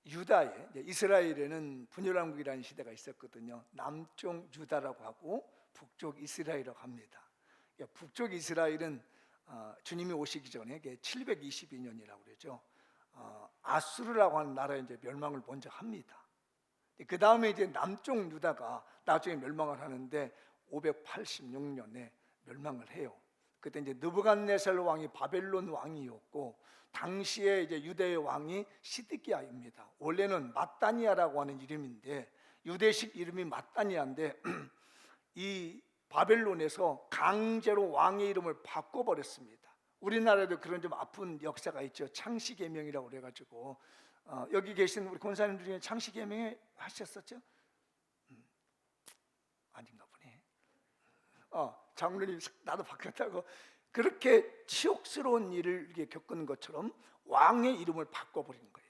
유다에, 이스라엘에는 분열왕국이라는 시대가 있었거든요. 남쪽 유다라고 하고 북쪽 이스라엘이라고 합니다. 북쪽 이스라엘은 주님이 오시기 전에 722년이라고 그러죠. 아수르라고 하는 나라에 이제 멸망을 먼저 합니다. 그 다음에 이제 남쪽 유다가 나중에 멸망을 하는데 586년에 멸망을 해요. 그때 이제 느부갓네살 왕이 바벨론 왕이었고, 당시에 이제 유대의 왕이 시드기야입니다. 원래는 마따니아라고 하는 이름인데 유대식 이름이 마따니아인데 이 바벨론에서 강제로 왕의 이름을 바꿔버렸습니다. 우리나라에도 그런 좀 아픈 역사가 있죠. 창씨개명이라고 그래가지고 여기 계신 우리 권사님들 중에 창씨개명 하셨었죠? 아닌가 보네. 장로님 나도 바뀌었다고. 그렇게 치욕스러운 일을 이렇게 겪은 것처럼 왕의 이름을 바꿔버린 거예요.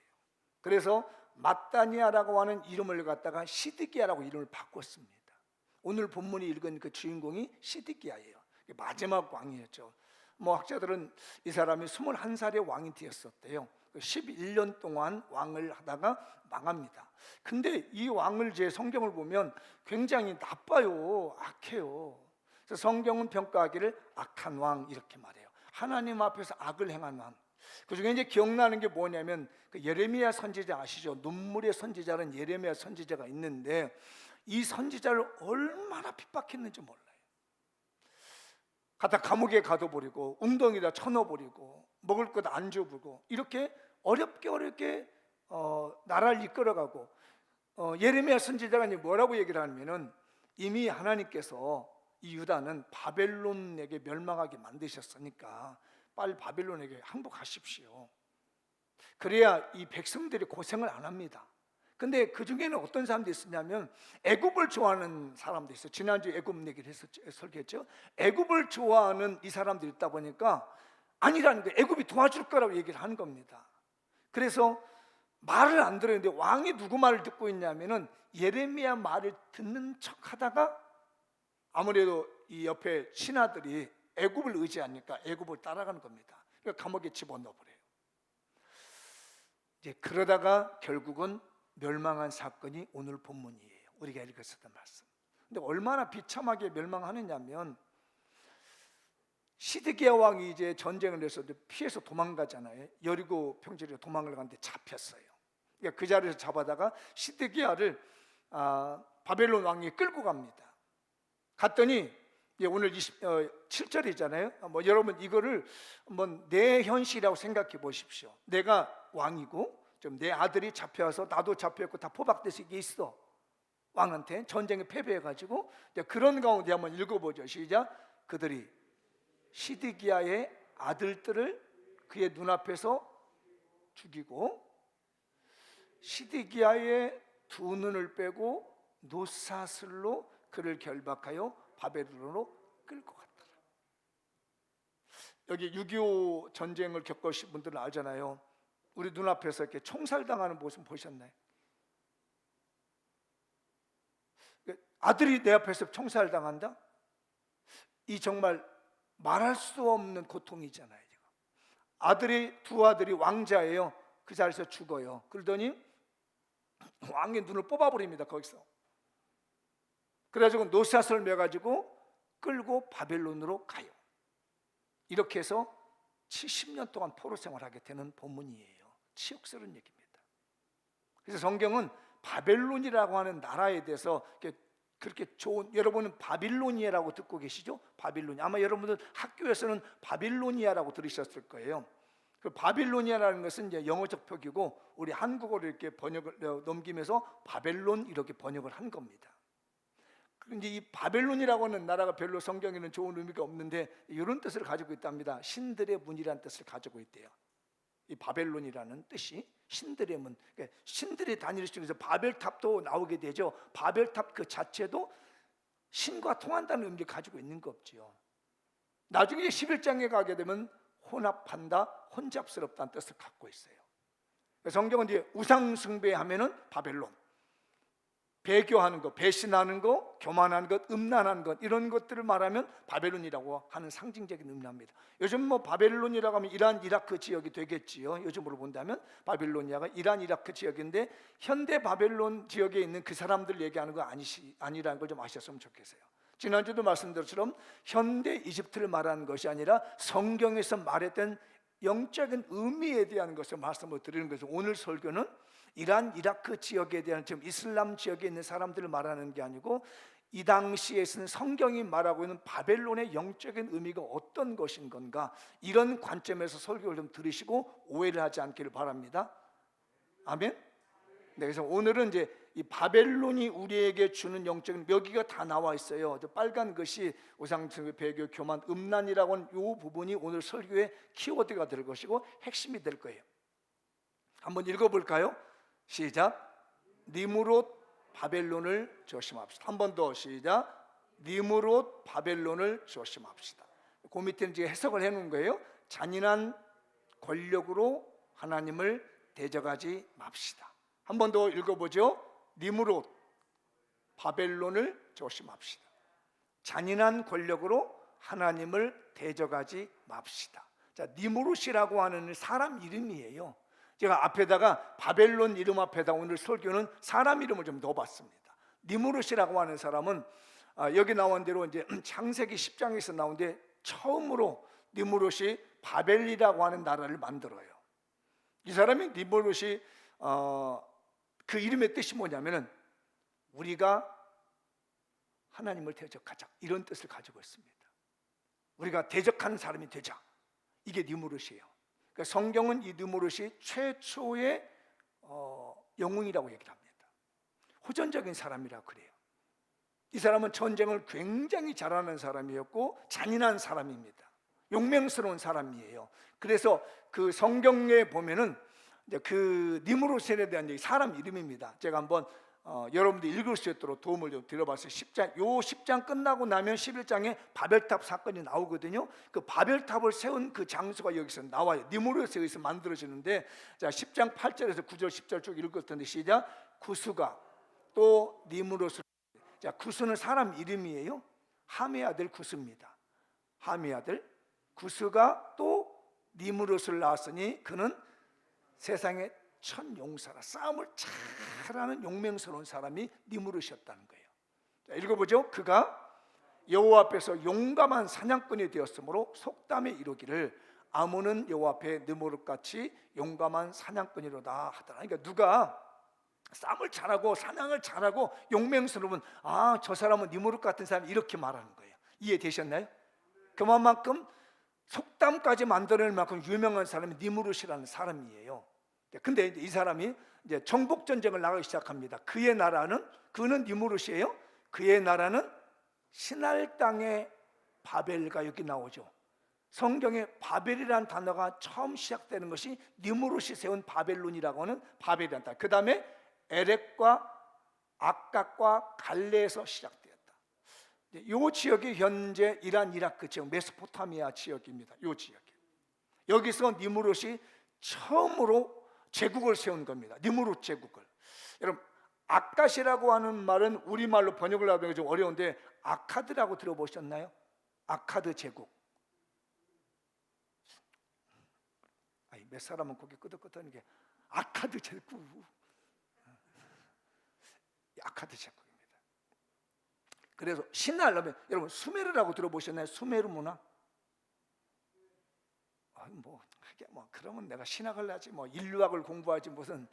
그래서 마따니아라고 하는 이름을 갖다가 시드기야라고 이름을 바꿨습니다. 오늘 본문이 읽은 그 주인공이 시드기야예요. 마지막 왕이었죠. 학자들은 이 사람이 21살의 왕이 되었었대요. 11년 동안 왕을 하다가 망합니다. 근데 이 왕을 제 성경을 보면 굉장히 나빠요. 악해요. 그래서 성경은 평가하기를 악한 왕 이렇게 말해요. 하나님 앞에서 악을 행한 왕. 그 중에 이제 기억나는 게 뭐냐면 그 예레미야 선지자 아시죠? 눈물의 선지자는 예레미야 선지자가 있는데 이 선지자를 얼마나 핍박했는지 몰라요. 갖다 감옥에 가둬버리고 웅덩이다 쳐넣어버리고 먹을 것 안 줘보고 이렇게 어렵게 나라를 이끌어가고 예레미야 선지자가 뭐라고 얘기를 하냐면은 이미 하나님께서 이 유다는 바벨론에게 멸망하게 만드셨으니까 빨리 바벨론에게 항복하십시오. 그래야 이 백성들이 고생을 안 합니다. 근데 그 중에는 어떤 사람들이 있었냐면 애굽을 좋아하는 사람도 있어요. 지난주에 애굽 얘기를 설계했죠. 애굽을 좋아하는 이 사람들이 있다 보니까 아니라는 거예요. 애굽이 도와줄 거라고 얘기를 하는 겁니다. 그래서 말을 안 들었는데 왕이 누구 말을 듣고 있냐면은 예레미야 말을 듣는 척 하다가 아무래도 이 옆에 신하들이 애굽을 의지하니까 애굽을 따라가는 겁니다. 그러니까 감옥에 집어넣어버려요. 이제 그러다가 결국은 멸망한 사건이 오늘 본문이에요. 우리가 읽었었던 말씀. 근데 얼마나 비참하게 멸망하느냐면 시드기야 왕이 이제 전쟁을 해서 피해서 도망가잖아요. 여리고 평지로 도망을 가는데 잡혔어요. 그러니까 그 자리에서 잡아다가 시드기야를 바벨론 왕이 끌고 갑니다. 갔더니 오늘 27절이잖아요. 여러분 이거를 내 현실이라고 생각해 보십시오. 내가 왕이고 좀 내 아들이 잡혀와서 나도 잡혀있고 다 포박돼서 이게 있어. 왕한테 전쟁에 패배해가지고 그런 가운데 한번 읽어보죠. 시작. 그들이 시드기야의 아들들을 그의 눈앞에서 죽이고 시드기야의 두 눈을 빼고 노사슬로 그를 결박하여 바벨론으로 끌고 갔더라. 여기 6.25 전쟁을 겪으신 분들은 알잖아요. 우리 눈앞에서 이렇게 총살당하는 모습 보셨나요? 아들이 내 앞에서 총살당한다? 이 정말 말할 수 없는 고통이잖아요. 두 아들이 왕자예요. 그 자리에서 죽어요. 그러더니 왕의 눈을 뽑아버립니다. 거기서. 그래가지고 노샷을 매가지고 끌고 바벨론으로 가요. 이렇게 해서 70년 동안 포로 생활하게 되는 본문이에요. 치욕스러운 얘기입니다. 그래서 성경은 바벨론이라고 하는 나라에 대해서 그렇게 좋은, 여러분은 바빌로니아라고 듣고 계시죠? 바빌로니아. 아마 여러분들 학교에서는 바빌로니아라고 들으셨을 거예요. 그 바빌로니아라는 것은 이제 영어적 표기고 우리 한국어로 이렇게 번역을 넘기면서 바벨론 이렇게 번역을 한 겁니다. 근데 이 바벨론이라고 하는 나라가 별로 성경에는 좋은 의미가 없는데 이런 뜻을 가지고 있답니다. 신들의 문이라는 뜻을 가지고 있대요. 이 바벨론이라는 뜻이 신들의 문, 그러니까 신들이 다니는 중에서 바벨탑도 나오게 되죠. 바벨탑 그 자체도 신과 통한다는 의미를 가지고 있는 거 없지요. 나중에 11장에 가게 되면 혼합한다, 혼잡스럽다는 뜻을 갖고 있어요. 성경은 이제 우상 숭배하면은 바벨론, 배교하는 것, 배신하는 것, 교만하는 것, 음란한 것, 이런 것들을 말하면 바벨론이라고 하는 상징적인 의미입니다. 요즘 뭐 바벨론이라고 하면 이란 이라크 지역이 되겠지요. 요즘으로 본다면 바빌로니아가 이란 이라크 지역인데, 현대 바벨론 지역에 있는 그 사람들 얘기하는 거 아니라는 걸 좀 아셨으면 좋겠어요. 지난주도 말씀드린 것처럼 현대 이집트를 말하는 것이 아니라 성경에서 말했던 영적인 의미에 대한 것을 말씀을 드리는 것이죠. 오늘 설교는 이란 이라크 지역에 대한, 지금 이슬람 지역에 있는 사람들을 말하는 게 아니고, 이 당시에 쓰는 성경이 말하고 있는 바벨론의 영적인 의미가 어떤 것인 건가, 이런 관점에서 설교를 좀 들으시고 오해를 하지 않기를 바랍니다. 아멘. 네, 그래서 오늘은 이제 이 바벨론이 우리에게 주는 영적인, 여기가 다 나와 있어요. 저 빨간 것이 우상숭배, 배교, 교만, 음란이라고 하는 이 부분이 오늘 설교의 키워드가 될 것이고 핵심이 될 거예요. 한번 읽어볼까요? 시작. 니므롯 바벨론을 조심합시다. 한 번 더 시작. 니므롯 바벨론을 조심합시다. 그 밑에는 이제 해석을 해놓은 거예요. 잔인한 권력으로 하나님을 대적하지 맙시다. 한 번 더 읽어보죠. 니므롯 바벨론을 조심합시다. 잔인한 권력으로 하나님을 대적하지 맙시다. 자, 니므롯이라고 하는 사람 이름이에요. 제가 앞에다가 바벨론 이름 앞에다 오늘 설교는 사람 이름을 좀 넣어봤습니다. 니므롯이라고 하는 사람은 여기 나온 대로 이제 창세기 10장에서 나오는데, 처음으로 니므롯이 바벨이라고 하는 나라를 만들어요. 이 사람이 니므롯이 그 이름의 뜻이 뭐냐면은 우리가 하나님을 대적하자, 이런 뜻을 가지고 있습니다. 우리가 대적하는 사람이 되자, 이게 니므롯이에요. 그러니까 성경은 이 느무롯이 최초의 영웅이라고 얘기를 합니다. 호전적인 사람이라고 그래요. 이 사람은 전쟁을 굉장히 잘하는 사람이었고 잔인한 사람입니다. 용맹스러운 사람이에요. 그래서 그 성경에 보면은 이제 그 니므롯에 대한 얘기, 사람 이름입니다. 제가 한번 여러분들이 읽을 수 있도록 도움을 좀 드려봤어요. 10장 끝나고 나면 11장에 바벨탑 사건이 나오거든요. 그 바벨탑을 세운 그 장소가 여기서 나와요. 니므롯에서 여기서 만들어지는데, 자 10장 8절에서 9절 10절 쭉 읽을 텐데 시작. 구스가 또 니므롯을, 자 구스는 사람 이름이에요. 함의 아들 구스입니다. 함의 아들 구스가 또 니므롯을 낳았으니 그는 세상에 첫 용사라, 싸움을 잘하는 용맹스러운 사람이 니므롯이었다는 거예요. 자, 읽어보죠. 그가 여호와 앞에서 용감한 사냥꾼이 되었으므로 속담에 이르기를 아몬은 여호와 앞에 느무롯같이 용감한 사냥꾼이로다 하더라. 그러니까 누가 싸움을 잘하고 사냥을 잘하고 용맹스러우면 저 사람은 니므롯 같은 사람이, 이렇게 말하는 거예요. 이해되셨나요? 그만큼 속담까지 만들어낼 만큼 유명한 사람이 니므롯이라는 사람이에요. 근데 이 사람이 이제 정복 전쟁을 나가기 시작합니다. 그는 니므롯이에요. 그의 나라는 신할 땅의 바벨가 여기 나오죠. 성경에 바벨이라는 단어가 처음 시작되는 것이 니므롯이 세운 바벨론이라고 하는 바벨이라는 단어. 그 다음에 에렉과 악각과 갈레에서 시작되었다. 이 지역이 현재 이란 이라크 지역, 메소포타미아 지역입니다. 이 지역이. 여기서 니므롯이 처음으로 제국을 세운 겁니다. 니므롯 제국을. 여러분, 아갓이라고 하는 말은 우리말로 번역을 하기가 좀 어려운데, 아카드라고 들어보셨나요? 아카드 제국. 몇 사람은 고개 끄덕끄덕하는 게 아카드 제국. 아카드 제국입니다. 그래서 신을 하면, 여러분 수메르라고 들어보셨나요? 수메르 문화. 그러면 내가 신학을 하지, 인류학을 공부하지, 무슨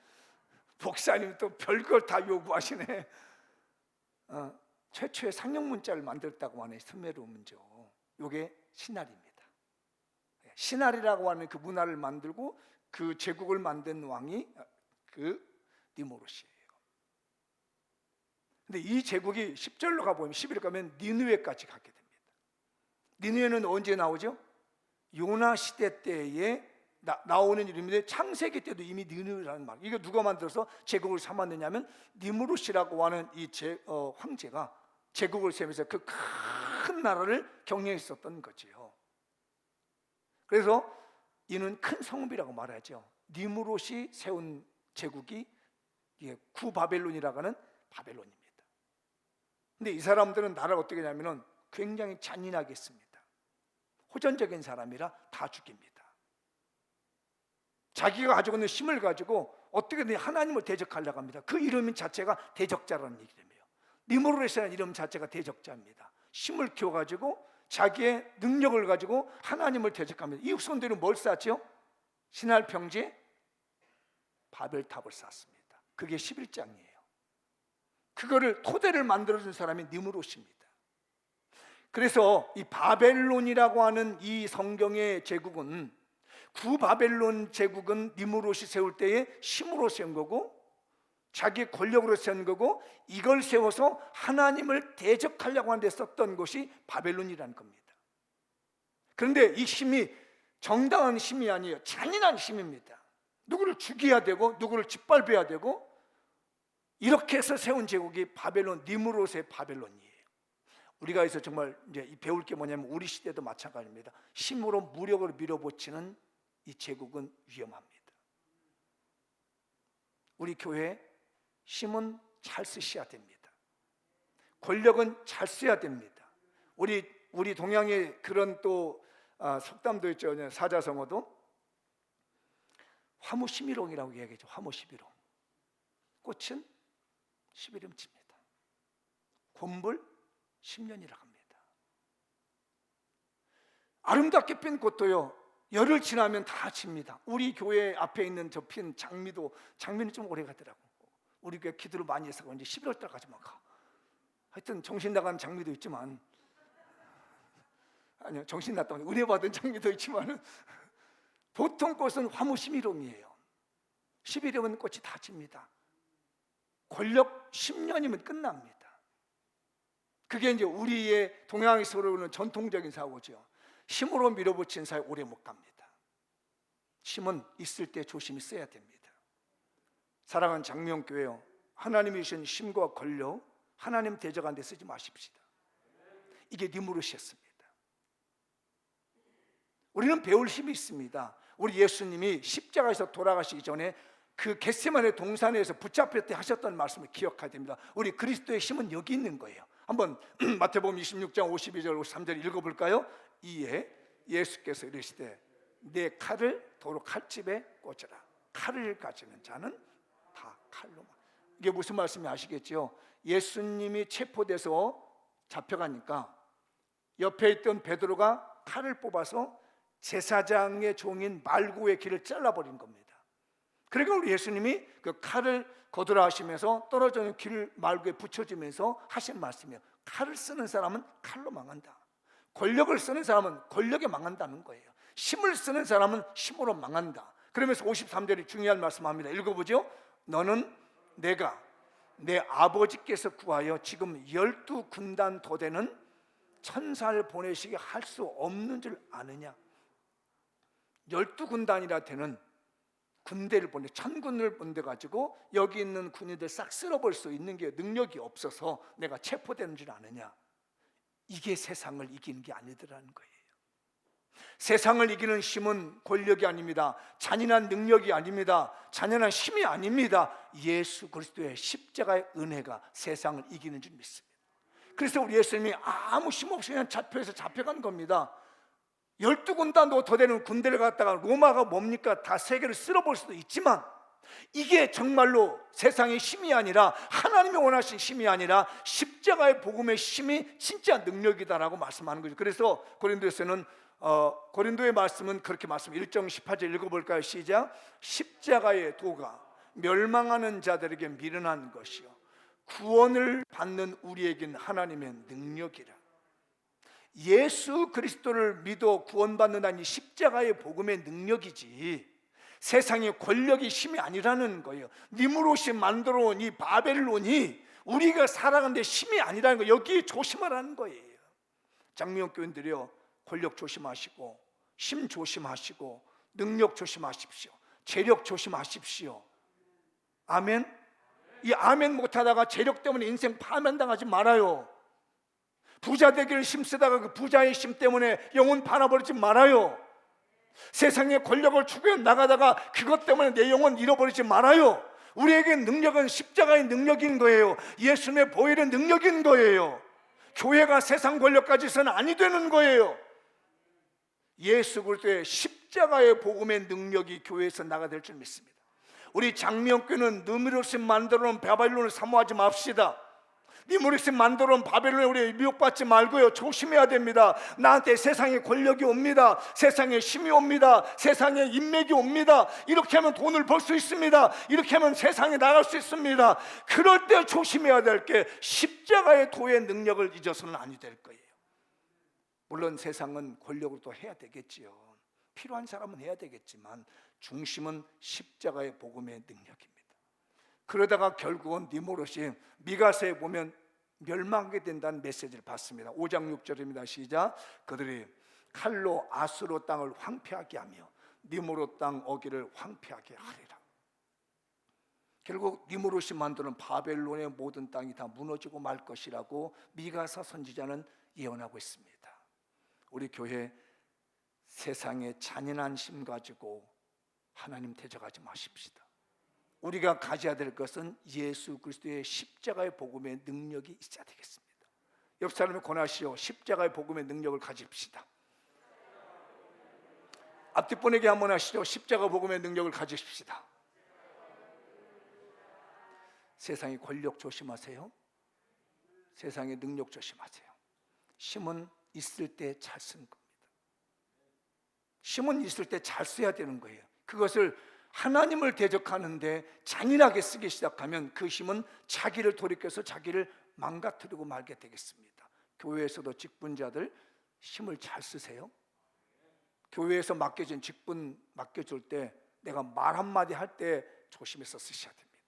목사님 또 별걸 다 요구하시네. 최초의 상형 문자를 만들었다고 하네. 수메르 문조. 이게 신할입니다. 신할이라고 하는 그 문화를 만들고 그 제국을 만든 왕이 그 니므롯이에요. 근데 이 제국이 10절로 가보면, 11절 가면 니느웨까지 가게 됩니다. 니느웨는 언제 나오죠? 요나 시대 때에 나오는 이름인데, 창세기 때도 이미 니느웨라는 말, 이거 누가 만들어서 제국을 삼았느냐면 니므롯이라고 하는 이 황제가 제국을 세우면서 그 큰 나라를 경영했었던 거지요. 그래서 이는 큰 성읍이라고 말하죠. 니므롯이 세운 제국이 구바벨론이라고 하는 바벨론입니다. 근데 이 사람들은 나를 어떻게 하냐면은 굉장히 잔인하게 했습니다. 호전적인 사람이라 다 죽입니다. 자기가 가지고 있는 힘을 가지고 어떻게든 하나님을 대적하려고 합니다. 그 이름 자체가 대적자라는 이름이에요. 니무롯이라는 이름 자체가 대적자입니다. 힘을 키워가지고 자기의 능력을 가지고 하나님을 대적합니다. 이 후손들은 뭘 쌓았죠? 신할 평지에 바벨탑을 쌓습니다. 그게 11장이에요. 그거를 토대를 만들어준 사람이 니무롯입니다. 그래서 이 바벨론이라고 하는 이 성경의 제국은, 구바벨론 제국은 니무롯이 세울 때에 힘으로 세운 거고 자기의 권력으로 세운 거고, 이걸 세워서 하나님을 대적하려고 하는 데 썼던 것이 바벨론이라는 겁니다. 그런데 이 힘이 정당한 힘이 아니에요. 잔인한 힘입니다. 누구를 죽여야 되고 누구를 짓밟아야 되고, 이렇게 해서 세운 제국이 바벨론, 니무롯의 바벨론이에요. 우리가 여기서 정말 이제 배울 게 뭐냐면, 우리 시대도 마찬가지입니다. 힘으로 무력으로 밀어붙이는 이 제국은 위험합니다. 우리 교회 힘은 잘 쓰셔야 됩니다. 권력은 잘 써야 됩니다. 우리 동양에 그런 또 속담도 있죠. 사자성어도 화무11홍이라고 얘기하죠. 화무11홍. 꽃은 11음치입니다. 곤불 10년이라고 합니다. 아름답게 핀 꽃도요, 열흘 지나면 다 집니다. 우리 교회 앞에 있는 저 핀 장미는 좀 오래 가더라고. 우리 교회 기도를 많이 해서 이제 11월 달까지만 가. 하여튼 정신 나간 장미도 있지만, 아니요, 정신 났다고 은혜 받은 장미도 있지만은 보통 꽃은 화무 11홍이에요. 11호면 꽃이 다 집니다. 권력 10년이면 끝납니다. 그게 이제 우리의 동양에서는 전통적인 사고죠. 힘으로 밀어붙인 사회 오래 못 갑니다. 힘은 있을 때 조심히 써야 됩니다. 사랑하는 장명교회요, 하나님이 주신 힘과 권력, 하나님 대적한 데 쓰지 마십시다. 이게 니무롯이었습니다. 우리는 배울 힘이 있습니다. 우리 예수님이 십자가에서 돌아가시기 전에 그 겟세마네 동산에서 붙잡힐 때 하셨던 말씀을 기억해야 됩니다. 우리 그리스도의 힘은 여기 있는 거예요. 한번 마태복음 26장 52절 53절 읽어볼까요? 이에 예수께서 이르시되 내 칼을 도로 칼집에 꽂으라. 칼을 가지는 자는 다 칼로. 이게 무슨 말씀이 아시겠죠? 예수님이 체포돼서 잡혀가니까 옆에 있던 베드로가 칼을 뽑아서 제사장의 종인 말구의 길을 잘라버린 겁니다. 그러니까 우리 예수님이 그 칼을 거두라 하시면서 떨어져 있는 길 말구에 붙여주면서 하신 말씀이에요. 칼을 쓰는 사람은 칼로 망한다. 권력을 쓰는 사람은 권력에 망한다는 거예요. 힘을 쓰는 사람은 힘으로 망한다. 그러면서 53절이 중요한 말씀합니다. 읽어보죠. 너는 내가 내 아버지께서 구하여 지금 12군단 더 되는 천사를 보내시게 할 수 없는 줄 아느냐. 12군단이라 되는 군대를 보내, 천군을 보내 가지고 여기 있는 군인들 싹 쓸어볼 수 있는 게 능력이 없어서 내가 체포되는 줄 아느냐. 이게 세상을 이기는 게 아니더라는 거예요. 세상을 이기는 힘은 권력이 아닙니다. 잔인한 능력이 아닙니다. 잔인한 힘이 아닙니다. 예수 그리스도의 십자가의 은혜가 세상을 이기는 줄 믿습니다. 그래서 우리 예수님이 아무 힘 없이 그냥 잡혀간 겁니다. 12군단도 더 되는 군대를 갖다가 로마가 뭡니까? 다 세계를 쓸어볼 수도 있지만 이게 정말로 세상의 힘이 아니라 하나님이 원하신 힘이 아니라 십자가의 복음의 힘이 진짜 능력이다라고 말씀하는 거죠. 그래서 고린도에서는 고린도의 말씀은 그렇게 말씀 1장 18절 읽어볼까요? 시작. 십자가의 도가 멸망하는 자들에게 미련한 것이요 구원을 받는 우리에겐 하나님의 능력이라. 예수 그리스도를 믿어 구원받는다는 이 십자가의 복음의 능력이지 세상의 권력이 힘이 아니라는 거예요. 니무롯이 만들어 온 이 바벨론이 우리가 살아가는데 힘이 아니라는 거예요. 여기 조심하라는 거예요. 장미영 교인들이요, 권력 조심하시고 힘 조심하시고 능력 조심하십시오. 재력 조심하십시오. 아멘. 이 아멘 못하다가 재력 때문에 인생 파면당하지 말아요. 부자 되기를 힘쓰다가 그 부자의 힘 때문에 영혼 팔아버리지 말아요. 세상의 권력을 추구해 나가다가 그것 때문에 내 영혼 잃어버리지 말아요. 우리에게 능력은 십자가의 능력인 거예요. 예수님의 보혈의 능력인 거예요. 교회가 세상 권력까지서는 아니 되는 거예요. 예수 그리스도의 십자가의 복음의 능력이 교회에서 나가될 줄 믿습니다. 우리 장명교는 느무롯이 만들어 놓은 바벨론을 사모하지 맙시다. 니무롯이 만들어 놓은 바벨론에 우리 미혹받지 말고요, 조심해야 됩니다. 나한테 세상의 권력이 옵니다. 세상의 힘이 옵니다. 세상의 인맥이 옵니다. 이렇게 하면 돈을 벌 수 있습니다. 이렇게 하면 세상에 나갈 수 있습니다. 그럴 때 조심해야 될 게 십자가의 도의 능력을 잊어서는 아니 될 거예요. 물론 세상은 권력으로 또 해야 되겠지요. 필요한 사람은 해야 되겠지만 중심은 십자가의 복음의 능력입니다. 그러다가 결국은 니무롯이 미가서에 보면 멸망하게 된다는 메시지를 받습니다. 5장 6절입니다. 시작. 그들이 칼로 아수르 땅을 황폐하게 하며 니무롯 땅 어기를 황폐하게 하리라. 결국 니무롯이 만드는 바벨론의 모든 땅이 다 무너지고 말 것이라고 미가서 선지자는 예언하고 있습니다. 우리 교회 세상에 잔인한 힘 가지고 하나님 대적하지 마십시다. 우리가 가져야 될 것은 예수 그리스도의 십자가의 복음의 능력이 있어야 되겠습니다. 옆 사람에 권하시오. 십자가의 복음의 능력을 가집시다. 앞뒤 분에게 한번 하시죠. 십자가 복음의 능력을 가지십시다. 세상의 권력 조심하세요. 세상의 능력 조심하세요. 힘은 있을 때 잘 쓰는 겁니다. 힘은 있을 때 잘 써야 되는 거예요. 그것을 하나님을 대적하는데 잔인하게 쓰기 시작하면 그 힘은 자기를 돌이켜서 자기를 망가뜨리고 말게 되겠습니다. 교회에서도 직분자들 힘을 잘 쓰세요. 교회에서 맡겨진 직분 맡겨줄 때 내가 말 한마디 할 때 조심해서 쓰셔야 됩니다.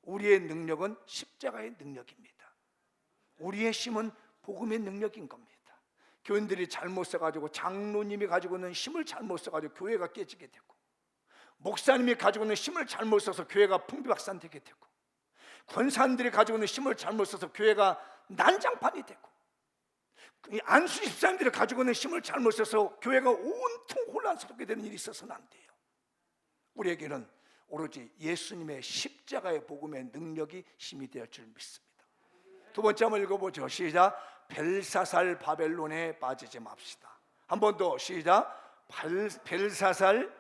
우리의 능력은 십자가의 능력입니다. 우리의 힘은 복음의 능력인 겁니다. 교인들이 잘못 써가지고 장로님이 가지고 있는 힘을 잘못 써가지고 교회가 깨지게 되고, 목사님이 가지고 있는 힘을 잘못 써서 교회가 풍비박산되게 되고, 권사님들이 가지고 있는 힘을 잘못 써서 교회가 난장판이 되고, 안수 집사님들이 가지고 있는 힘을 잘못 써서 교회가 온통 혼란스럽게 되는 일이 있어서는 안 돼요. 우리에게는 오로지 예수님의 십자가의 복음의 능력이 힘이 되어 줄 믿습니다. 두 번째 한번 읽어보죠. 시작. 벨사살 바벨론에 빠지지 맙시다. 한 번 더. 시작. 벨사살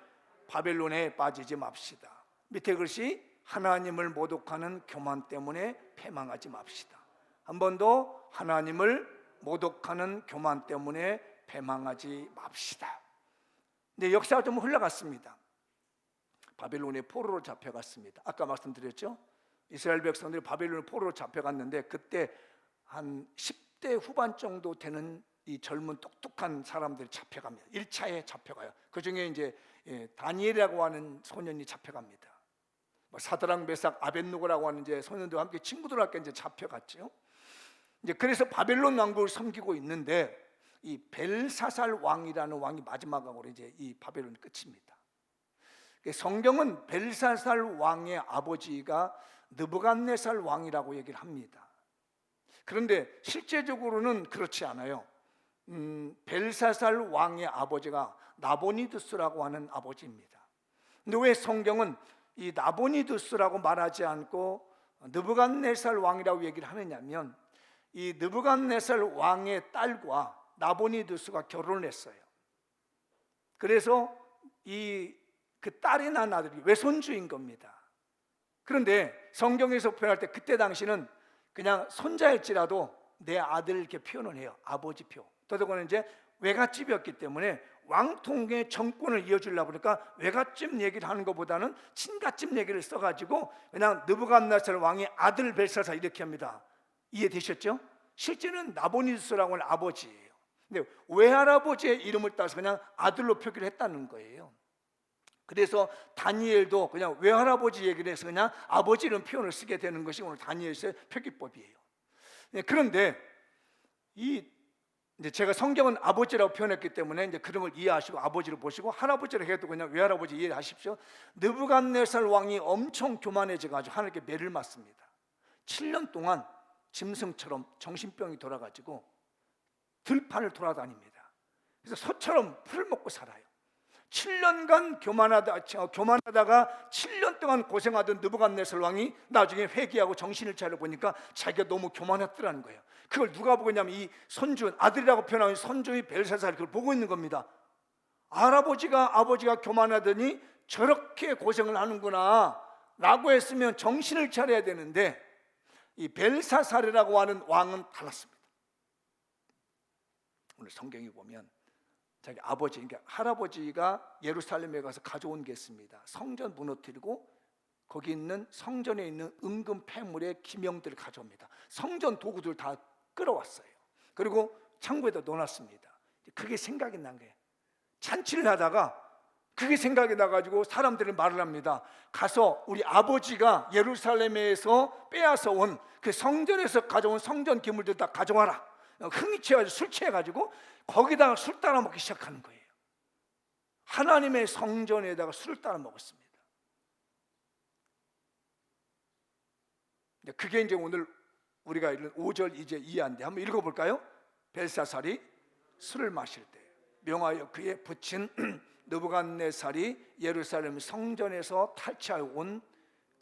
바벨론에 빠지지 맙시다. 밑에 글씨 하나님을 모독하는 교만 때문에 패망하지 맙시다. 한 번 더. 하나님을 모독하는 교만 때문에 패망하지 맙시다. 근데 역사가 좀 흘러갔습니다. 바벨론의 포로로 잡혀갔습니다. 아까 말씀드렸죠. 이스라엘 백성들이 바벨론의 포로로 잡혀갔는데 그때 한 10대 후반 정도 되는 이 젊은 똑똑한 사람들이 잡혀갑니다. 1차에 잡혀가요. 그 중에 이제 다니엘이라고 하는 소년이 잡혀갑니다. 사드락 메삭 아벳느고라고 하는 이제 소년들과 함께 친구들과 함께 이제 잡혀갔죠. 이제 그래서 바벨론 왕국을 섬기고 있는데 이 벨사살 왕이라는 왕이 마지막으로 이제 이 바벨론 끝입니다. 성경은 벨사살 왕의 아버지가 느부갓네살 왕이라고 얘기를 합니다. 그런데 실제적으로는 그렇지 않아요. 벨사살 왕의 아버지가 나보니두스라고 하는 아버지입니다. 근데 왜 성경은 이 나보니두스라고 말하지 않고 느부갓네살 왕이라고 얘기를 하느냐면, 이 느부갓네살 왕의 딸과 나보니두스가 결혼을 했어요. 그래서 그 딸이 낳은 아들이 외손주인 겁니다. 그런데 성경에서 표현할 때 그때 당시는 그냥 손자일지라도 내 아들 이렇게 표현을 해요. 아버지표. 더더군다나 이제 외갓집이었기 때문에 왕통의 정권을 이어주려고 그러니까 외갓집 얘기를 하는 것보다는 친갓집 얘기를 써가지고 그냥 느부갓네살 왕의 아들 벨사살 이렇게 합니다. 이해되셨죠? 실제는 나보니두스라고 하는 아버지예요. 근데 외할아버지의 이름을 따서 그냥 아들로 표기를 했다는 거예요. 그래서 다니엘도 그냥 외할아버지 얘기를 해서 그냥 아버지 이런 표현을 쓰게 되는 것이 오늘 다니엘서의 표기법이에요. 그런데 이제 제가 성경은 아버지라고 표현했기 때문에 이제 그런 걸 이해하시고 아버지를 보시고, 할아버지를 해도 그냥 외할아버지 이해하십시오. 느부갓네살 왕이 엄청 교만해져가지고 하나님께 매를 맞습니다. 7년 동안 짐승처럼 정신병이 돌아가지고 들판을 돌아다닙니다. 그래서 소처럼 풀을 먹고 살아요. 7년간 교만하다가 7년 동안 고생하던 느부갓네살 왕이 나중에 회개하고 정신을 차려 보니까 자기가 너무 교만했더라는 거예요. 그걸 누가 보고 있냐면 이 손주, 아들이라고 표현하는 손주의 벨사살이 그걸 보고 있는 겁니다. 아버지가 교만하더니 저렇게 고생을 하는구나 라고 했으면 정신을 차려야 되는데, 이 벨사살이라고 하는 왕은 달랐습니다. 오늘 성경에 보면 자기 아버지, 그러니까 할아버지가 예루살렘에 가서 가져온 게 있습니다. 성전 무너뜨리고 거기 있는 성전에 있는 은금 폐물의 기명들을 가져옵니다. 성전 도구들 다 끌어왔어요. 그리고 창고에다 넣어놨습니다. 그게 생각이 난 거예요. 잔치를 하다가 그게 생각이 나가지고 사람들은 말을 합니다. 가서 우리 아버지가 예루살렘에서 빼앗아 온 그 성전에서 가져온 성전 기물들 다 가져와라. 흥이 취해가지고 술 취해가지고 거기다가 술 따라 먹기 시작하는 거예요. 하나님의 성전에다가 술을 따라 먹었습니다. 그게 이제 오늘 우리가 읽은 5절 이제 이해한데 한번 읽어볼까요? 벨사살이 술을 마실 때 명하여 그의 붙인 느부갓네살이 예루살렘 성전에서 탈취하여 온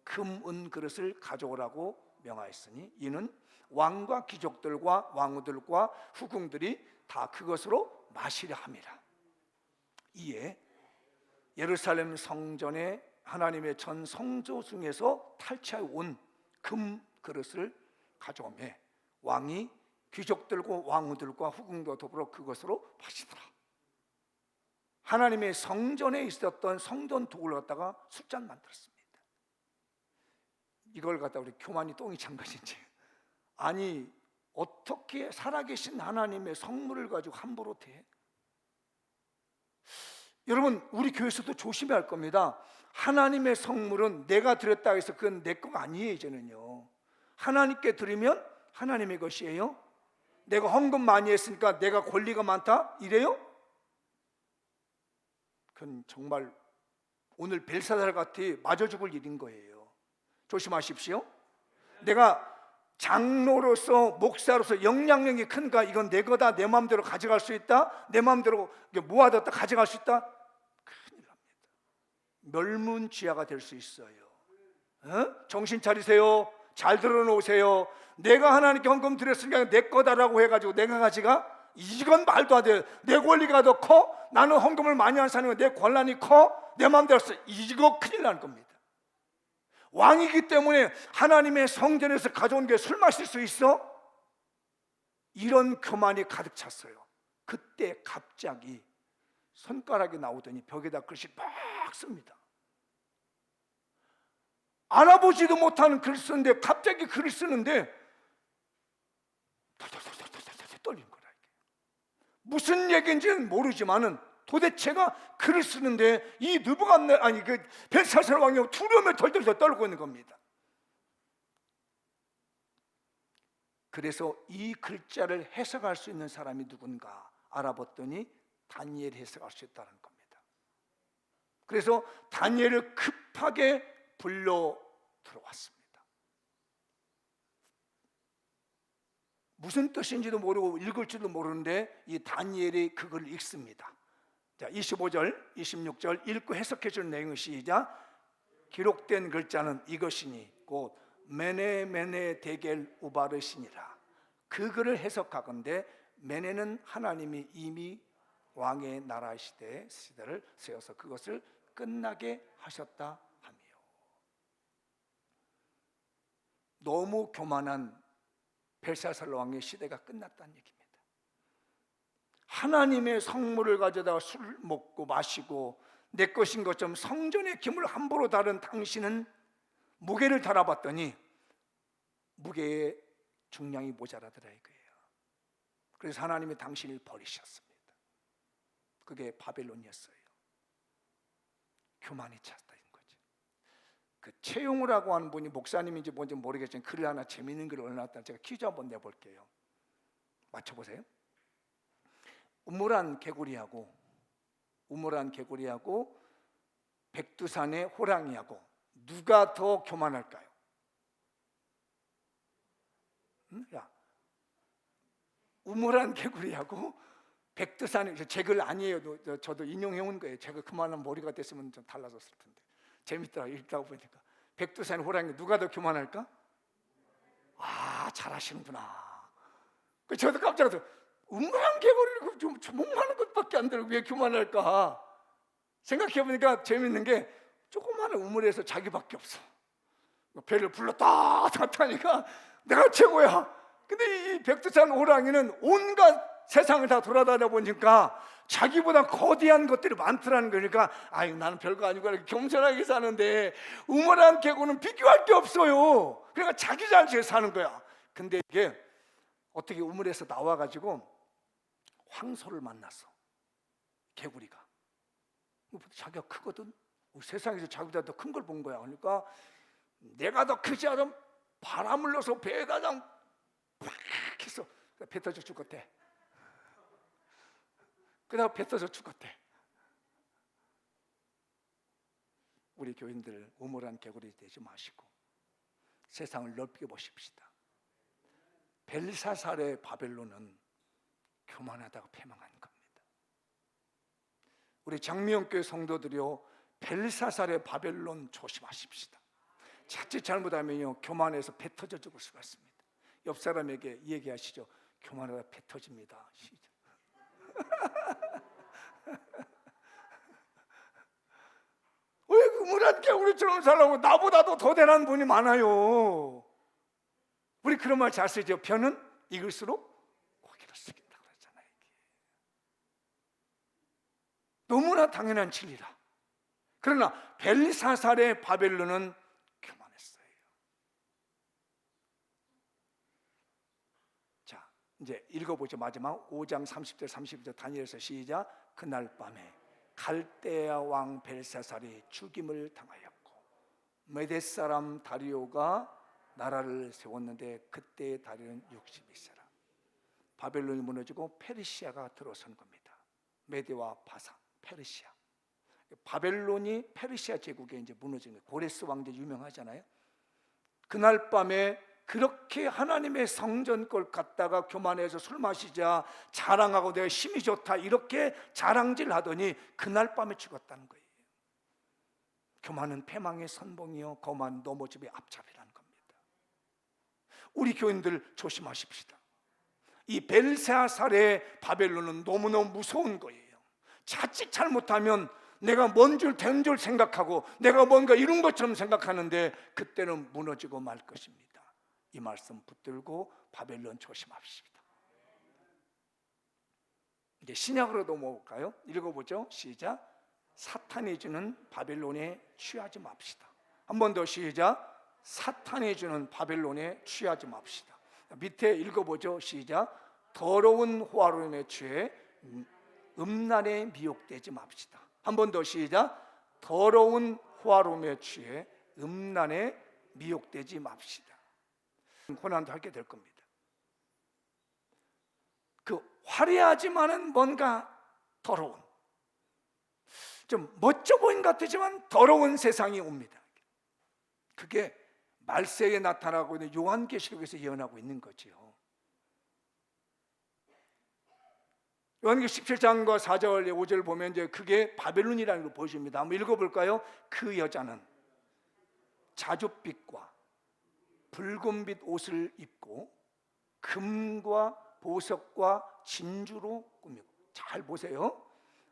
금, 은 그릇을 가져오라고 명하였으니 이는 왕과 귀족들과 왕후들과 후궁들이 다 그것으로 마시려 함이라. 이에 예루살렘 성전에 하나님의 전 성소 중에서 탈취하여 온 금 그릇을 가져오매 왕이 귀족들과 왕후들과 후궁과 더불어 그것으로 마시더라. 하나님의 성전에 있었던 성전 도구를 갖다가 술잔 만들었습니다. 이걸 갖다 우리 교만이 똥이 찬 것인지, 아니 어떻게 살아계신 하나님의 성물을 가지고 함부로 대? 여러분, 우리 교회에서도 조심해야 할 겁니다. 하나님의 성물은 내가 드렸다 해서 그건 내 거가 아니에요. 이제는요, 하나님께 드리면 하나님의 것이에요. 내가 헌금 많이 했으니까 내가 권리가 많다 이래요? 그건 정말 오늘 벨사살 같이 맞아 죽을 일인 거예요. 조심하십시오. 내가 장로로서 목사로서 영향력이 큰가, 이건 내 거다, 내 마음대로 가져갈 수 있다, 내 마음대로 모아뒀다 가져갈 수 있다, 큰일 납니다. 멸문지하가 될 수 있어요. 정신 차리세요. 잘 들어놓으세요. 내가 하나님께 헌금 드렸으니까 내 거다라고 해가지고 내가 가지가, 이건 말도 안 돼요. 내 권리가 더 커? 나는 헌금을 많이 하는 사람이고 내 권한이 커? 내 마음대로 써. 이거 큰일 나는 겁니다. 왕이기 때문에 하나님의 성전에서 가져온 게 술 마실 수 있어? 이런 교만이 가득 찼어요. 그때 갑자기 손가락이 나오더니 벽에다 글씨 막 씁니다. 알아보지도 못하는 글을 쓰는데 갑자기 글을 쓰는데 떨리는 거라. 무슨 얘기인지는 모르지만은 도대체가 글을 쓰는데 이 그 벨사살 왕이 두려움에 덜덜 떨고 있는 겁니다. 그래서 이 글자를 해석할 수 있는 사람이 누군가 알아봤더니 다니엘이 해석할 수 있다는 겁니다. 그래서 다니엘을 급하게 불러 들어왔습니다. 무슨 뜻인지도 모르고 읽을 줄도 모르는데 이 다니엘이 그걸 읽습니다. 자, 25절, 26절 읽고 해석해 주는 내용이 시작. 기록된 글자는 이것이니 곧 메네 데겔 우바르시니라. 그 글을 해석하건대 메네는 하나님이 이미 왕의 나라 시대를 세워서 그것을 끝나게 하셨다 하며. 너무 교만한 벨사살 왕의 시대가 끝났다는 얘기입니다. 하나님의 성물을 가져다가 술 먹고 마시고 내 것인 것처럼 성전의 기물을 함부로 다룬 당신은 무게를 달아봤더니 무게의 중량이 모자라더라 이거예요. 그래서 하나님이 당신을 버리셨습니다. 그게 바벨론이었어요. 교만이 찼다는 거죠. 그 최용우라고 하는 분이 목사님인지 뭔지 모르겠지만 글을 하나 재미있는 글을 올려놨다. 제가 퀴즈 한번 내볼게요. 맞춰보세요. 우물안 개구리하고 백두산의 호랑이하고 누가 더 교만할까요? 야, 우물안 개구리하고 백두산, 제 글 아니에요. 저도 인용해 온 거예요. 제가 그만한 머리가 됐으면 좀 달라졌을 텐데. 재밌더라고요. 읽다 보니까 백두산 호랑이 누가 더 교만할까? 아, 잘하시는구나. 저도 깜짝 놀랐어요. 우물안 개구리를 좀 목마른 것밖에 안 들고 왜 교만할까? 생각해 보니까 재밌는 게 조그마한 우물에서 자기밖에 없어. 배를 불렀다 탔다니까 내가 최고야. 근데 이 백두산 호랑이는 온갖 세상을 다 돌아다녀 보니까 자기보다 거대한 것들이 많더라는 거니까 아유, 나는 별거 아니고 이렇게 겸손하게 사는데 우물안 개구는 비교할 게 없어요. 그러니까 자기 자리에 사는 거야. 근데 이게 어떻게 우물에서 나와가지고 황소를 만났어. 개구리가. 자기가 크거든. 세상에서 자기보다 더 큰 걸 본 거야. 그러니까 내가 더 크지 않으면 바람을 넣어서 배에다 팍 했어. 배 터져 죽었대. 그다음 배 터져 죽었대. 우리 교인들 우물안 개구리 되지 마시고 세상을 넓게 보십시다. 벨사살의 바벨론은 교만하다가 패망한 겁니다. 우리 장미영교회 성도들이요, 벨사살의 바벨론 조심하십시다. 자칫 잘못하면요 교만해서 배 터져 죽을 수가 있습니다. 옆 사람에게 얘기하시죠. 교만하다 배 터집니다. 시작. 왜 우물안 개구리처럼 살라고? 나보다도 더 대단한 분이 많아요. 우리 그런 말 잘 쓰죠. 편은 익을수록 고기를 쓰겠다 그러잖아요. 이게. 너무나 당연한 진리라. 그러나 벨사살의 바벨론은 교만했어요. 자, 이제 읽어보죠. 마지막 5장 30절 32절 다니엘서 시작. 그날 밤에 갈대아 왕 벨사살이 죽임을 당하였고 메대 사람 다리오가 나라를 세웠는데 그때의 다리는 62사람. 바벨론이 무너지고 페르시아가 들어선 겁니다. 메대와 바사, 페르시아. 바벨론이 페르시아 제국에 이제 무너진 거예요. 고레스 왕제 유명하잖아요. 그날 밤에 그렇게 하나님의 성전걸 갖다가 교만해서 술 마시자 자랑하고 내가 힘이 좋다 이렇게 자랑질 하더니 그날 밤에 죽었다는 거예요. 교만은 패망의 선봉이요 거만 넘어짐의 앞잡이라는 겁니다. 우리 교인들 조심하십시다. 이 벨사살의 바벨론은 너무너무 무서운 거예요. 자칫 잘못하면 내가 먼 줄 된 줄 생각하고 내가 뭔가 이룬 것처럼 생각하는데 그때는 무너지고 말 것입니다. 이 말씀 붙들고 바벨론 조심합시다. 이제 신약으로 넘어올까요? 읽어보죠. 시작. 사탄이 주는 바벨론에 취하지 맙시다. 한 번 더 시작. 사탄이 주는 바벨론에 취하지 맙시다. 밑에 읽어보죠. 시작. 더러운 호화로움에 취해 음란에 미혹되지 맙시다. 한 번 더 시작. 더러운 호화로움에 취해 음란에 미혹되지 맙시다. 고난도 하게 될 겁니다. 그 화려하지만은 뭔가 더러운, 좀 멋져 보인 것 같지만 더러운 세상이 옵니다. 그게 말세에 나타나고 있는 요한계시록에서 예언하고 있는 거죠. 요한계시록 17장과 4절 5절 보면 이제 그게 바벨론이라는 걸 보여줍니다. 한번 읽어볼까요? 그 여자는 자줏빛과 붉은빛 옷을 입고 금과 보석과 진주로 꾸미고. 잘 보세요.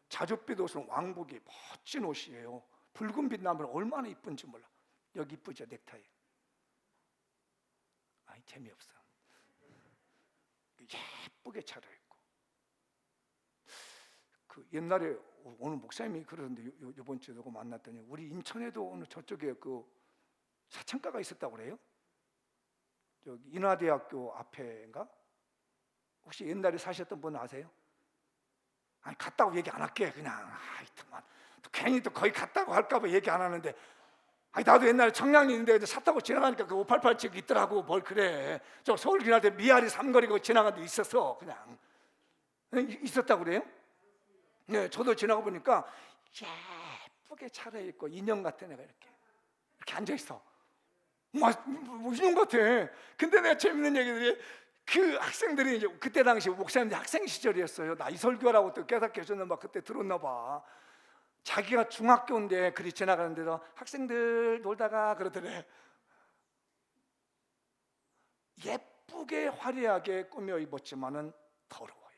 자줏빛 옷은 왕복이 멋진 옷이에요. 붉은빛 나무는 얼마나 이쁜지 몰라. 여기 이쁘죠? 넥타이. 아니 재미없어. 예쁘게 차려입고. 그 옛날에 오늘 목사님이 그러는데 이번 주에 누구 만났더니 우리 인천에도 어느 저쪽에 그 사창가가 있었다고 그래요. 저기 인하대학교 앞에인가? 혹시 옛날에 사셨던 분 아세요? 아니 갔다고 얘기 안 할게. 그냥 하여튼만 괜히 또 거기 갔다고 할까봐 얘기 안 하는데, 아니 나도 옛날에 청량리 있는데 차 타고 지나가니까 그 588집 있더라고. 뭘 그래. 저 서울 지날 때 미아리 삼거리 거 지나간 데 있었어. 그냥 있었다고 그래요? 네, 저도 지나가 보니까 예쁘게 차려입고 인형 같은 애가 이렇게 앉아 있어. 뭐 인형 같아. 근데 내가 재밌는 얘기들이 그 학생들이 이제 그때 당시 목사님들 학생 시절이었어요. 나이 설교라고 또 깨닫게 해줬나 봐. 그때 들었나 봐. 자기가 중학교인데 그리 지나가는데도 학생들 놀다가 그러더래. 예쁘게 화려하게 꾸며 입었지만은 더러워요.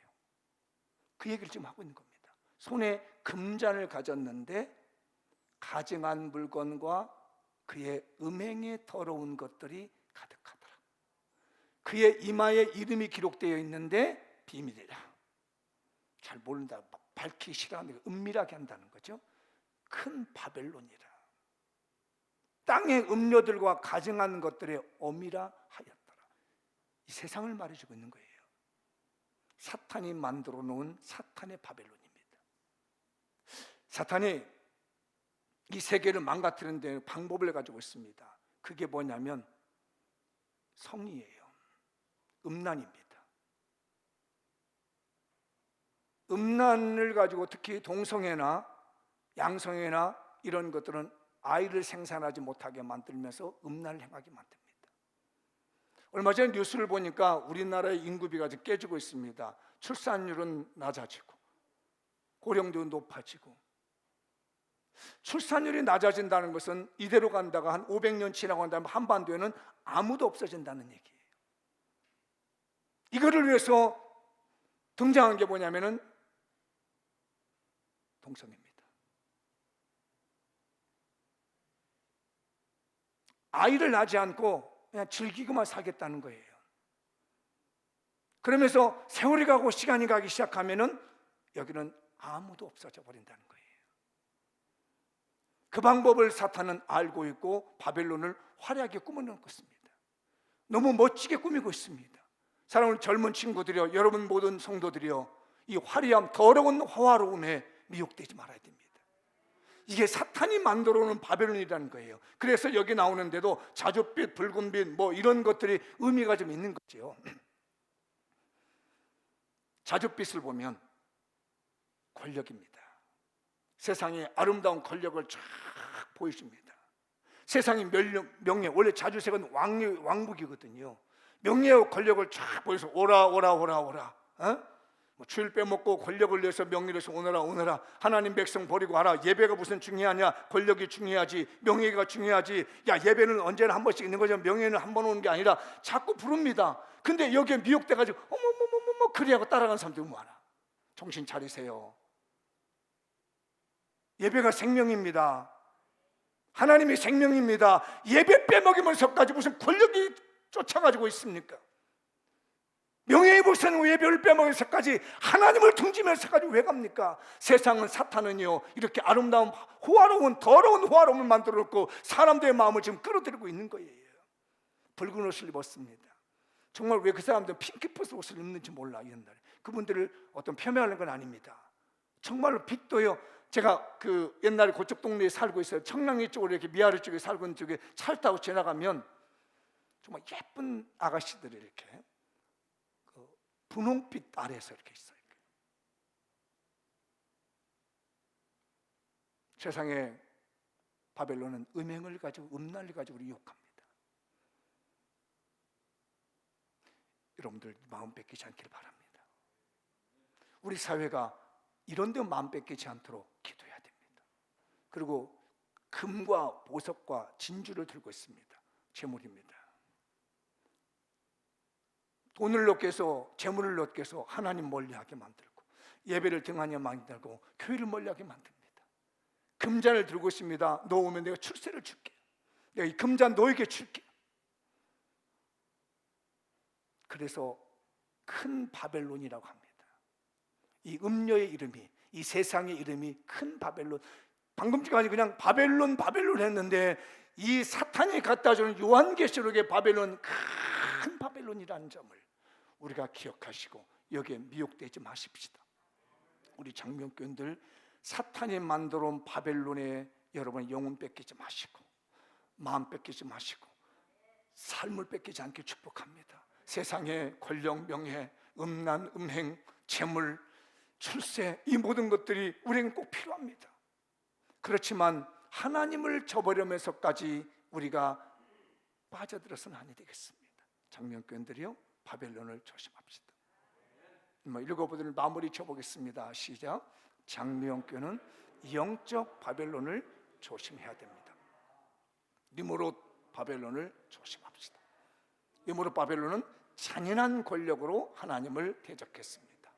그 얘기를 지금 하고 있는 겁니다. 손에 금잔을 가졌는데 가증한 물건과 그의 음행에 더러운 것들이 가득하더라. 그의 이마에 이름이 기록되어 있는데 비밀이라. 잘 모른다. 밝히 싫어하는, 은밀하게 한다는 거죠. 큰 바벨론이라. 땅의 음료들과 가증한 것들의 어미라 하였더라. 이 세상을 말해주고 있는 거예요. 사탄이 만들어 놓은 사탄의 바벨론입니다. 사탄이 이 세계를 망가뜨리는 데 방법을 가지고 있습니다. 그게 뭐냐면 성리예요. 음란입니다. 음란을 가지고 특히 동성애나 양성애나 이런 것들은 아이를 생산하지 못하게 만들면서 음란을 행하게 만듭니다. 얼마 전에 뉴스를 보니까 우리나라의 인구비가 지금 깨지고 있습니다. 출산율은 낮아지고 고령도 높아지고. 출산율이 낮아진다는 것은 이대로 간다가 한 500년 지나고 난 다음에 한반도에는 아무도 없어진다는 얘기예요. 이거를 위해서 등장한 게 뭐냐면은 동성애입니다. 아이를 낳지 않고 그냥 즐기고만 살겠다는 거예요. 그러면서 세월이 가고 시간이 가기 시작하면은 여기는 아무도 없어져 버린다는 거예요. 그 방법을 사탄은 알고 있고 바벨론을 화려하게 꾸며놓고 있습니다. 너무 멋지게 꾸미고 있습니다. 사랑하는 젊은 친구들이여, 여러분 모든 성도들이여, 이 화려함, 더러운 화화로움에 미혹되지 말아야 됩니다. 이게 사탄이 만들어 놓은 바벨론이라는 거예요. 그래서 여기 나오는데도 자줏빛, 붉은빛 뭐 이런 것들이 의미가 좀 있는 거죠. 자줏빛을 보면 권력입니다. 세상의 아름다운 권력을 쫙 보여줍니다. 세상의 명예, 원래 자주색은 왕국이거든요. 명예와 권력을 쫙 보여서 오라 오라 오라 오라. 뭐 주일 빼먹고 권력을 위해서 명예를 위해서 오너라 오너라. 하나님 백성 버리고 가라. 예배가 무슨 중요하냐? 권력이 중요하지. 명예가 중요하지. 야, 예배는 언제나 한 번씩 있는 거죠. 명예는 한 번 오는 게 아니라 자꾸 부릅니다. 근데 여기에 미혹돼가지고 어머머머머머 그리하고 따라가는 사람들이 많아. 정신 차리세요. 예배가 생명입니다. 하나님이 생명입니다. 예배 빼먹이면서까지 무슨 권력이 쫓아가지고 있습니까? 명예의 복선 예배를 빼먹여서까지 하나님을 등지면서까지 왜 갑니까? 세상은, 사탄은요 이렇게 아름다운 호화로운, 더러운 호화로움을 만들어 놓고 사람들의 마음을 지금 끌어들이고 있는 거예요. 붉은 옷을 입었습니다. 정말 왜 그 사람들은 핑크빛 옷을 입는지 몰라. 옛날에 그분들을 어떤 폄훼하는 건 아닙니다. 정말로 빛도요, 제가 그 옛날에 그쪽 동네에 살고 있어요. 청량리 쪽으로 이렇게 미아리 쪽에 살고 있는 쪽에 차를 타고 지나가면 정말 예쁜 아가씨들이 이렇게 분홍빛 아래에서 이렇게 있어요. 세상에 바벨론은 음행을 가지고, 음란을 가지고 우리 유혹합니다. 여러분들 마음 뺏기지 않기를 바랍니다. 우리 사회가 이런 데 마음 뺏기지 않도록 기도해야 됩니다. 그리고 금과 보석과 진주를 들고 있습니다. 재물입니다. 돈을 얻게 해서, 재물을 얻게 해서 하나님 멀리하게 만들고, 예배를 등한히 만들고, 교회를 멀리하게 만듭니다. 금잔을 들고 있습니다. 너 오면 내가 출세를 줄게. 내가 이 금잔 너에게 줄게. 그래서 큰 바벨론이라고 합니다. 이 음료의 이름이, 이 세상의 이름이 큰 바벨론. 방금 전까지 그냥 바벨론 했는데 이 사탄이 갖다 주는 요한계시록의 바벨론, 큰 바벨론이라는 점을 우리가 기억하시고 여기에 미혹되지 마십시다. 우리 장명교인들, 사탄이 만들어 온 바벨론에 여러분의 영혼 뺏기지 마시고, 마음 뺏기지 마시고, 삶을 뺏기지 않게 축복합니다. 세상의 권력, 명예, 음란, 음행, 재물, 출세, 이 모든 것들이 우리에겐 꼭 필요합니다. 그렇지만 하나님을 저버리면서까지 우리가 빠져들어서는 아니 되겠습니다. 장명교인들이요, 바벨론을 조심합시다. 읽어보도록 마무리 쳐보겠습니다. 시작. 장미영교는 영적 바벨론을 조심해야 됩니다. 니무롯 바벨론을 조심합시다. 니무롯 바벨론은 잔인한 권력으로 하나님을 대적했습니다.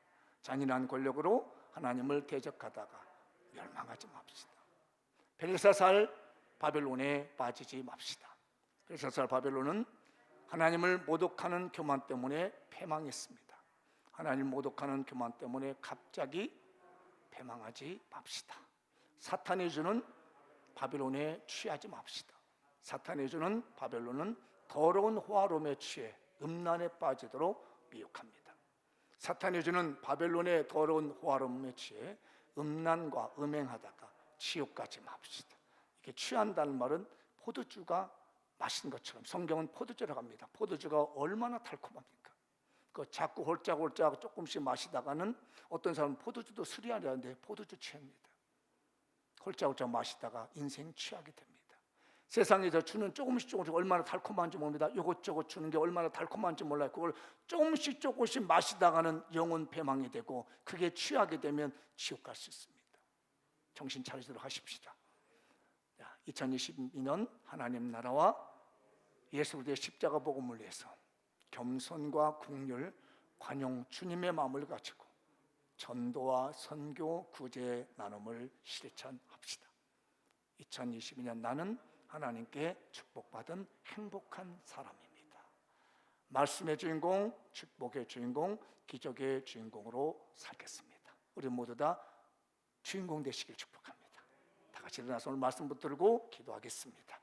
잔인한 권력으로 하나님을 대적하다가 멸망하지 맙시다. 벨사살 바벨론에 빠지지 맙시다. 벨사살 바벨론은 하나님을 모독하는 교만 때문에 패망했습니다. 하나님 모독하는 교만 때문에 갑자기 패망하지 맙시다. 사탄이 주는 바벨론에 취하지 맙시다. 사탄이 주는 바벨론은 더러운 호화로움에 취해 음란에 빠지도록 미혹합니다. 사탄이 주는 바벨론의 더러운 호화로움에 취해 음란과 음행하다가 지옥 가지 맙시다. 이게 취한다는 말은 포도주가 마신 것처럼, 성경은 포도주라고 합니다. 포도주가 얼마나 달콤합니까? 그 자꾸 홀짝홀짝 조금씩 마시다가는 어떤 사람은 포도주도 수리하려는데 포도주 취합니다. 홀짝홀짝 마시다가 인생 취하게 됩니다. 세상에서 주는 조금씩 얼마나 달콤한지 모릅니다. 이것저것 주는 게 얼마나 달콤한지 몰라요. 그걸 조금씩 마시다가는 영혼 패망이 되고, 그게 취하게 되면 지옥 갈 수 있습니다. 정신 차리도록 하십시다. 2022년 하나님 나라와 예수 그리스도의 십자가 복음을 위해서 겸손과 긍휼, 관용, 주님의 마음을 가지고 전도와 선교, 구제, 나눔을 실천합시다. 2022년 나는 하나님께 축복받은 행복한 사람입니다. 말씀의 주인공, 축복의 주인공, 기적의 주인공으로 살겠습니다. 우리 모두 다 주인공 되시길 축복합니다. 다 같이 일어나서 오늘 말씀 붙들고 기도하겠습니다.